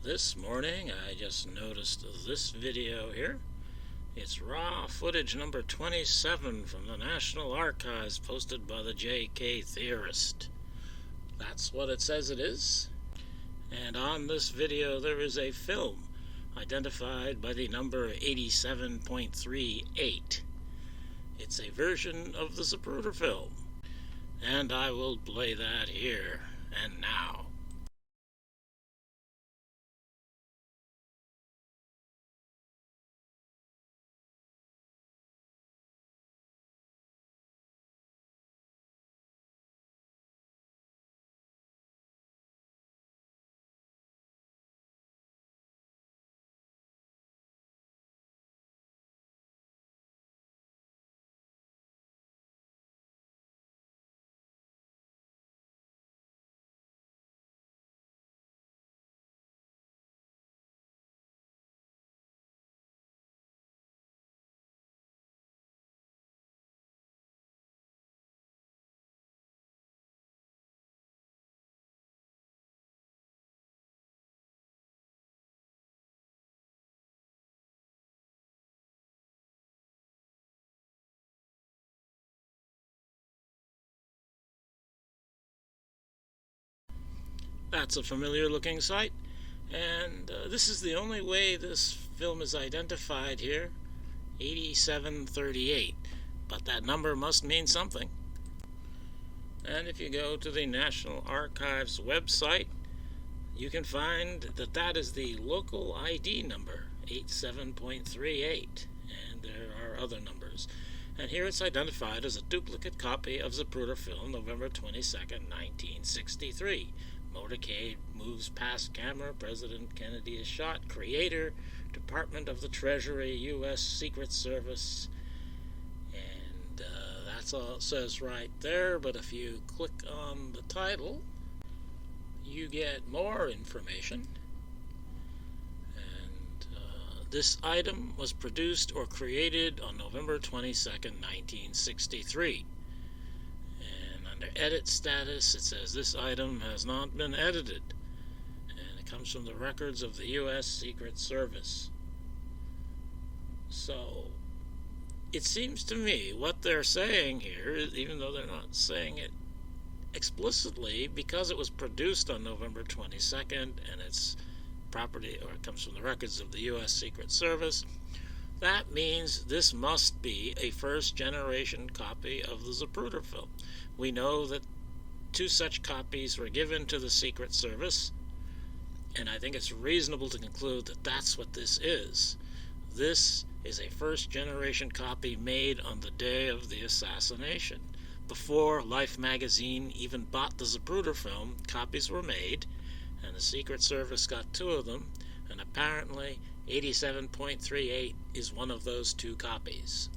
This morning I just noticed this video here. It's raw footage number 27 from the National Archives posted by the J.K. Theorist. That's what it says it is. And on this video there is a film identified by the number 87.38. It's a version of the Zapruder film. And I will play that here and now. That's a familiar looking sight, and this is the only way this film is identified here, 8738, but that number must mean something. And if you go to the National Archives website, you can find that that is the local ID number, 87.38, and there are other numbers. And here it's identified as a duplicate copy of Zapruder film, November 22nd, 1963. Motorcade moves past camera, President Kennedy is shot, creator, Department of the Treasury, U.S. Secret Service, and that's all it says right there. But if you click on the title, you get more information. And this item was produced or created on November 22nd, 1963. Under edit status, it says this item has not been edited, and it comes from the records of the U.S. Secret Service. So it seems to me what they're saying here, even though they're not saying it explicitly, because it was produced on November 22nd and it's property, or it comes from the records of the U.S. Secret Service, that means this must be a first-generation copy of the Zapruder film. We know that 2 such copies were given to the Secret Service, and I think it's reasonable to conclude that that's what this is. This is a first-generation copy made on the day of the assassination. Before Life magazine even bought the Zapruder film, copies were made, and the Secret Service got 2 of them, and apparently 87.38 is one of those 2 copies.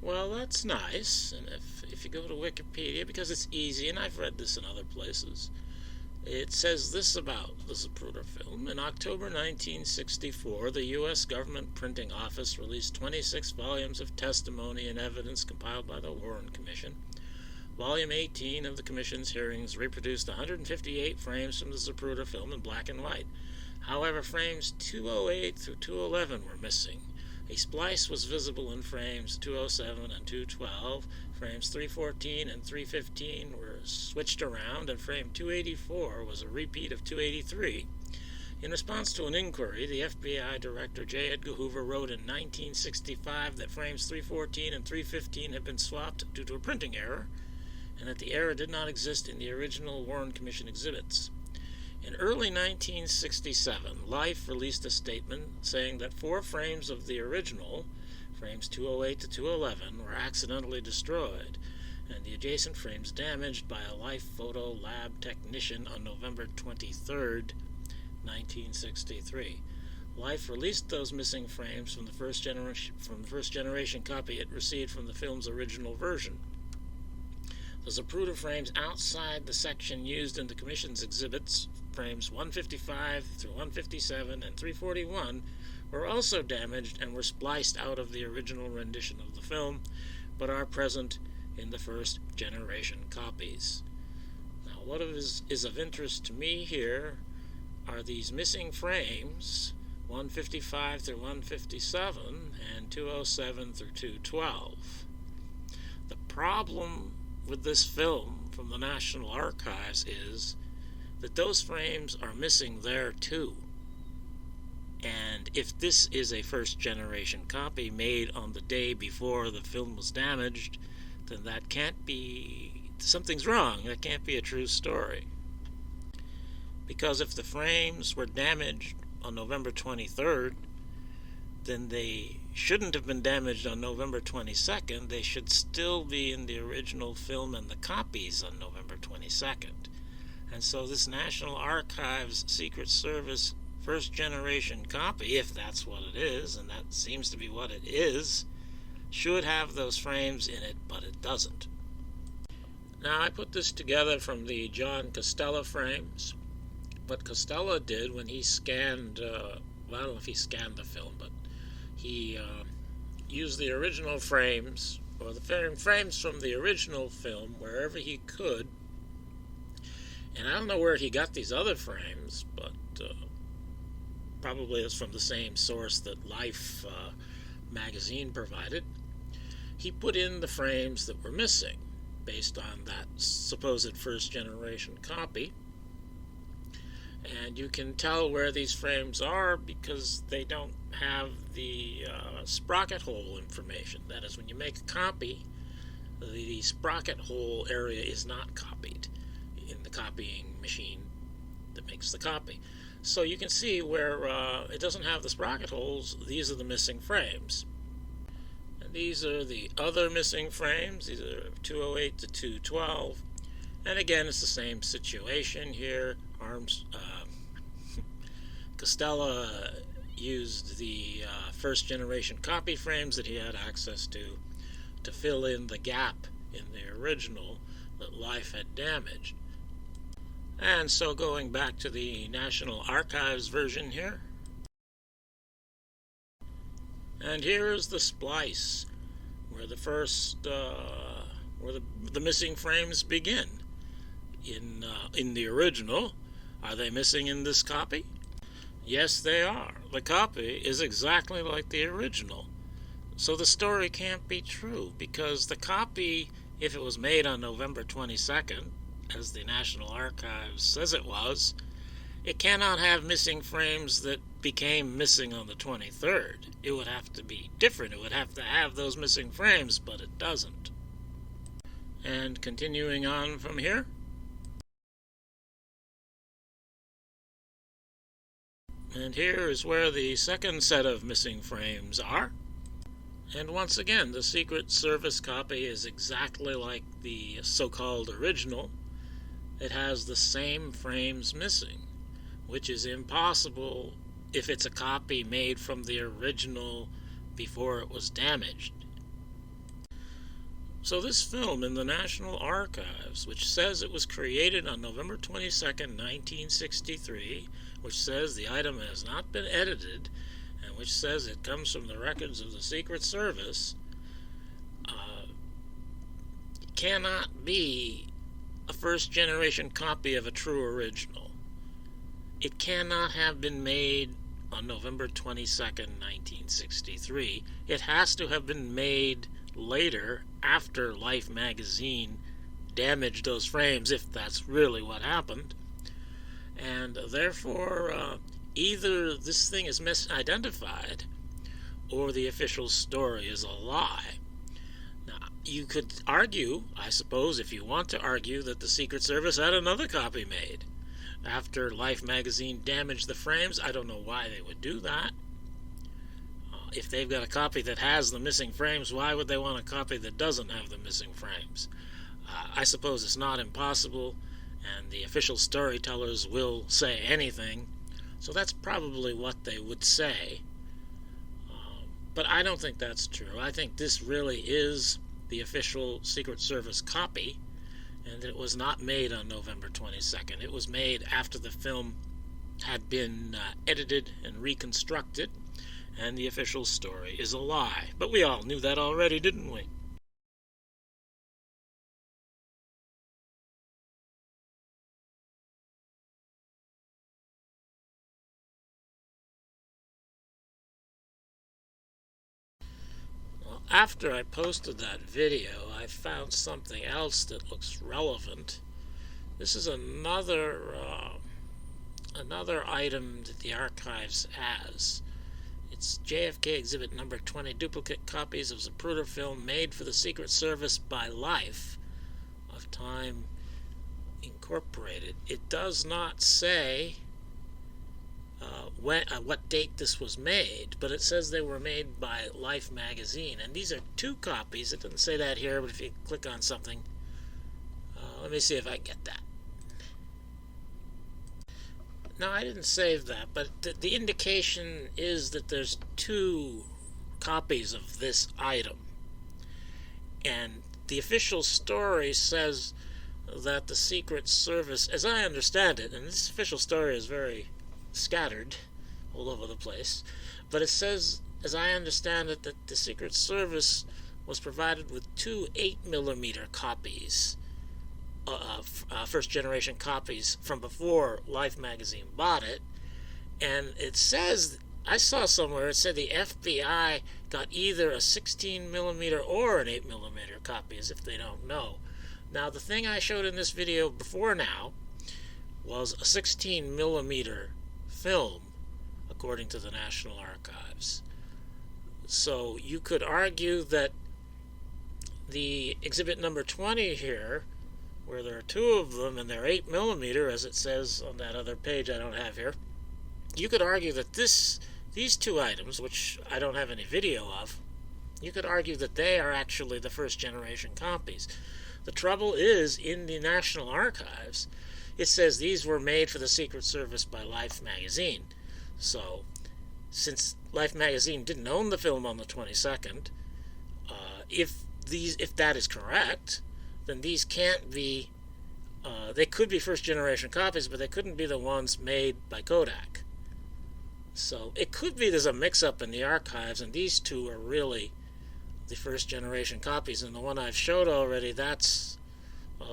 Well, that's nice, and if you go to Wikipedia, because it's easy, and I've read this in other places, it says this about the Zapruder film. In October 1964, the U.S. Government Printing Office released 26 volumes of testimony and evidence compiled by the Warren Commission. Volume 18 of the Commission's hearings reproduced 158 frames from the Zapruder film in black and white. However, frames 208 through 211 were missing. A splice was visible in frames 207 and 212. Frames 314 and 315 were switched around, and frame 284 was a repeat of 283. In response to an inquiry, the FBI Director J. Edgar Hoover wrote in 1965 that frames 314 and 315 had been swapped due to a printing error, and that the error did not exist in the original Warren Commission exhibits. In early 1967, Life released a statement saying that 4 frames of the original, frames 208 to 211, were accidentally destroyed, and the adjacent frames damaged by a Life Photo Lab technician on November 23, 1963. Life released those missing frames from the first generation copy it received from the film's original version. The Zapruder frames outside the section used in the Commission's exhibits, frames 155 through 157 and 341, were also damaged and were spliced out of the original rendition of the film, but are present in the first generation copies. Now, what is of interest to me here are these missing frames, 155 through 157 and 207 through 212. The problem with this film from the National Archives is that those frames are missing there too. And if this is a first-generation copy made on the day before the film was damaged, then that can't be... something's wrong. That can't be a true story. Because if the frames were damaged on November 23rd, then they shouldn't have been damaged on November 22nd. They should still be in the original film and the copies on November 22nd. And so this National Archives Secret Service first-generation copy, if that's what it is, and that seems to be what it is, should have those frames in it, but it doesn't. Now, I put this together from the John Costella frames. What Costella did when he scanned, well, I don't know if he scanned the film, but he used the original frames, or the frames from the original film, wherever he could. And I don't know where he got these other frames, but probably it's from the same source that Life magazine provided. He put in the frames that were missing based on that supposed first-generation copy. And you can tell where these frames are because they don't have the sprocket hole information. That is, when you make a copy, the sprocket hole area is not copied in the copying machine that makes the copy. So you can see where it doesn't have the sprocket holes. These are the missing frames. And these are the other missing frames. These are 208 to 212. And again, it's the same situation here. Costella used the first-generation copy frames that he had access to fill in the gap in the original that Life had damaged. And so going back to the National Archives version here. And here is the splice where the first, where the missing frames begin. In the original, are they missing in this copy? Yes, they are. The copy is exactly like the original. So the story can't be true, because the copy, if it was made on November 22nd, as the National Archives says it was, it cannot have missing frames that became missing on the 23rd. It would have to be different. It would have to have those missing frames, but it doesn't. And continuing on from here. And here is where the second set of missing frames are. And once again, the Secret Service copy is exactly like the so-called original. It has the same frames missing, which is impossible if it's a copy made from the original before it was damaged. So this film in the National Archives, which says it was created on November 22nd, 1963, which says the item has not been edited, and which says it comes from the records of the Secret Service, cannot be a first-generation copy of a true original. It cannot have been made on November 22nd, 1963. It has to have been made later, after Life magazine damaged those frames, if that's really what happened. And therefore, either this thing is misidentified, or the official story is a lie. Now, you could argue, I suppose, if you want to argue, that the Secret Service had another copy made. After Life magazine damaged the frames, I don't know why they would do that. If they've got a copy that has the missing frames, why would they want a copy that doesn't have the missing frames? I suppose it's not impossible, and the official storytellers will say anything, so that's probably what they would say. But I don't think that's true. I think this really is the official Secret Service copy, and it was not made on November 22nd. It was made after the film had been edited and reconstructed, and the official story is a lie. But we all knew that already, didn't we? after I posted that video, I found something else that looks relevant. This is another item that the archives has. It's JFK Exhibit Number 20, duplicate copies of Zapruder film made for the Secret Service by Life of Time Incorporated. It does not say what date this was made, but it says they were made by Life magazine. And these are 2 copies. It doesn't say that here, but if you click on something, let me see if I get that. No, I didn't save that, but the indication is that there's 2 copies of this item. And the official story says that the Secret Service, as I understand it, and this official story is very scattered all over the place, but it says, as I understand it, that the Secret Service was provided with 2 8mm copies, first-generation copies from before Life magazine bought it. And it says, I saw somewhere, it said the FBI got either a 16mm or an 8mm copy, as if they don't know. Now, the thing I showed in this video before now was a 16mm film, according to the National Archives. So you could argue that the exhibit number 20 here, where there are 2 of them and they're 8mm, as it says on that other page I don't have here, you could argue that these 2 items, which I don't have any video of, you could argue that they are actually the first generation copies. The trouble is, in the National Archives, it says these were made for the Secret Service by Life magazine. So, since Life magazine didn't own the film on the 22nd, if that is correct, then these can't be, they could be first generation copies, but they couldn't be the ones made by Kodak. So it could be there's a mix-up in the archives, and these 2 are really the first generation copies, and the one I've showed already, that's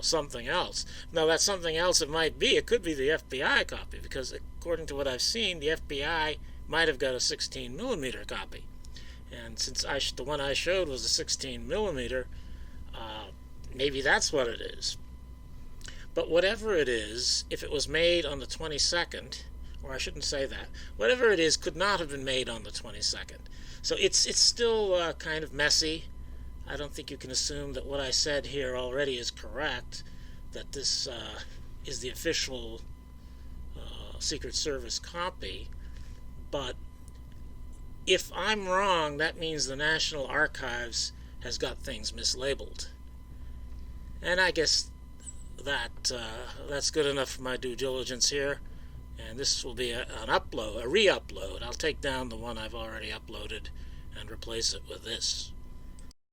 something else. Now, that's something else it might be. It could be the FBI copy, because according to what I've seen, the FBI might have got a 16mm copy. And since the one I showed was a 16mm, maybe that's what it is. But whatever it is, if it was made on the 22nd, or I shouldn't say that, whatever it is could not have been made on the 22nd. So it's still kind of messy. I don't think you can assume that what I said here already is correct, that this is the official Secret Service copy. But if I'm wrong, that means the National Archives has got things mislabeled. And I guess that's good enough for my due diligence here. And this will be a re-upload. I'll take down the one I've already uploaded and replace it with this.